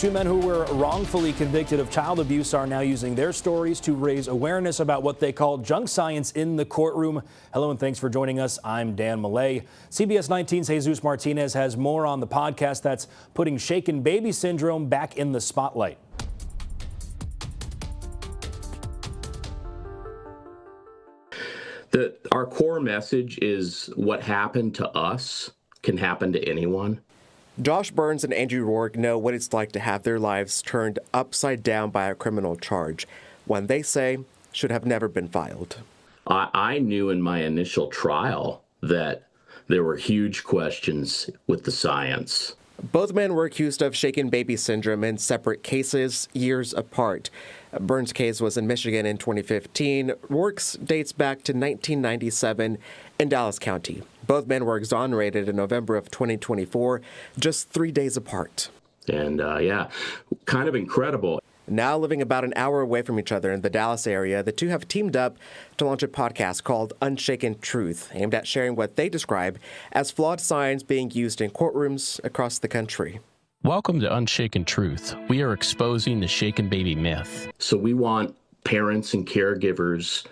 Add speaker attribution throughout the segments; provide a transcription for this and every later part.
Speaker 1: Two men who were wrongfully convicted of child abuse are now using their stories to raise awareness about what they call junk science in the courtroom. Hello and thanks for joining us. I'm Dan Millay. CBS 19's Jesus Martinez has more on the podcast that's putting shaken baby syndrome back in the spotlight.
Speaker 2: Our core message is what happened to us can happen to anyone.
Speaker 3: Josh Burns and Andrew Roark know what it's like to have their lives turned upside down by a criminal charge, one they say should have never been filed.
Speaker 2: I knew in my initial trial that there were huge questions with the science.
Speaker 3: Both men were accused of shaken baby syndrome in separate cases, years apart. Burns' case was in Michigan in 2015. Roark's dates back to 1997 in Dallas County. Both men were exonerated in November of 2024, just 3 days apart.
Speaker 2: And kind of incredible.
Speaker 3: Now living about an hour away from each other in the Dallas area, the two have teamed up to launch a podcast called Unshaken Truth, aimed at sharing what they describe as flawed science being used in courtrooms across the country.
Speaker 4: Welcome to Unshaken Truth. We are exposing the shaken baby myth.
Speaker 2: So we want parents and caregivers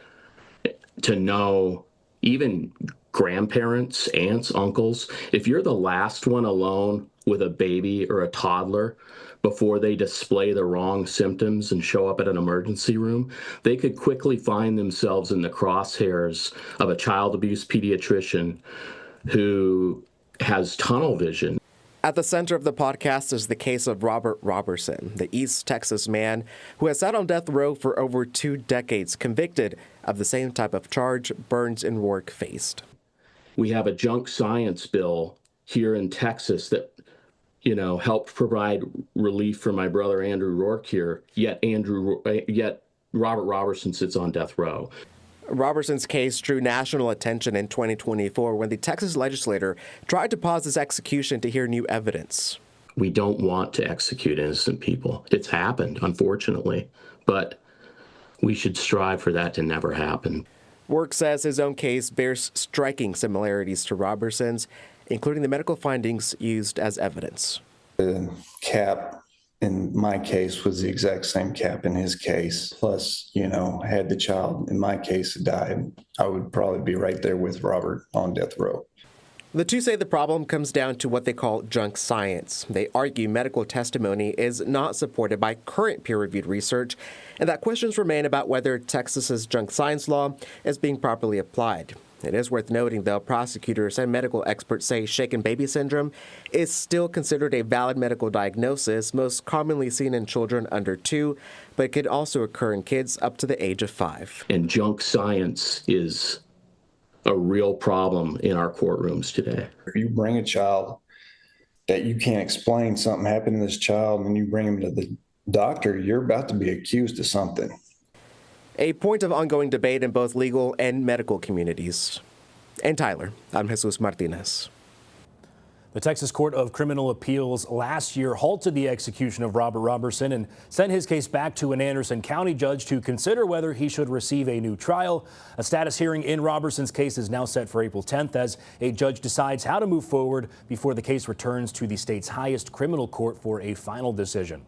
Speaker 2: to know, even grandparents, aunts, uncles, if you're the last one alone with a baby or a toddler before they display the wrong symptoms and show up at an emergency room, they could quickly find themselves in the crosshairs of a child abuse pediatrician who has tunnel vision.
Speaker 3: At the center of the podcast is the case of Robert Robertson, the East Texas man who has sat on death row for over 2 decades, convicted of the same type of charge Burns and Roark faced.
Speaker 2: We have a junk science bill here in Texas that, helped provide relief for my brother Andrew Roark here, yet Robert Robertson sits on death row.
Speaker 3: Robertson's case drew national attention in 2024 when the Texas legislature tried to pause his execution to hear new evidence.
Speaker 2: We don't want to execute innocent people. It's happened, unfortunately, but we should strive for that to never happen.
Speaker 3: Roark says his own case bears striking similarities to Robertson's, including the medical findings used as evidence.
Speaker 5: The cap in my case was the exact same cap in his case. Plus, had the child in my case died, I would probably be right there with Robert on death row.
Speaker 3: The two say the problem comes down to what they call junk science. They argue medical testimony is not supported by current peer-reviewed research, and that questions remain about whether Texas's junk science law is being properly applied. It is worth noting, though, prosecutors and medical experts say shaken baby syndrome is still considered a valid medical diagnosis, most commonly seen in children under 2, but it could also occur in kids up to the age of 5.
Speaker 2: And junk science is a real problem in our courtrooms today.
Speaker 5: If you bring a child that you can't explain something happened to this child and you bring him to the doctor, you're about to be accused of something.
Speaker 3: A point of ongoing debate in both legal and medical communities. And Tyler, I'm Jesus Martinez.
Speaker 1: The Texas Court of Criminal Appeals last year halted the execution of Robert Robertson and sent his case back to an Anderson County judge to consider whether he should receive a new trial. A status hearing in Robertson's case is now set for April 10th as a judge decides how to move forward before the case returns to the state's highest criminal court for a final decision.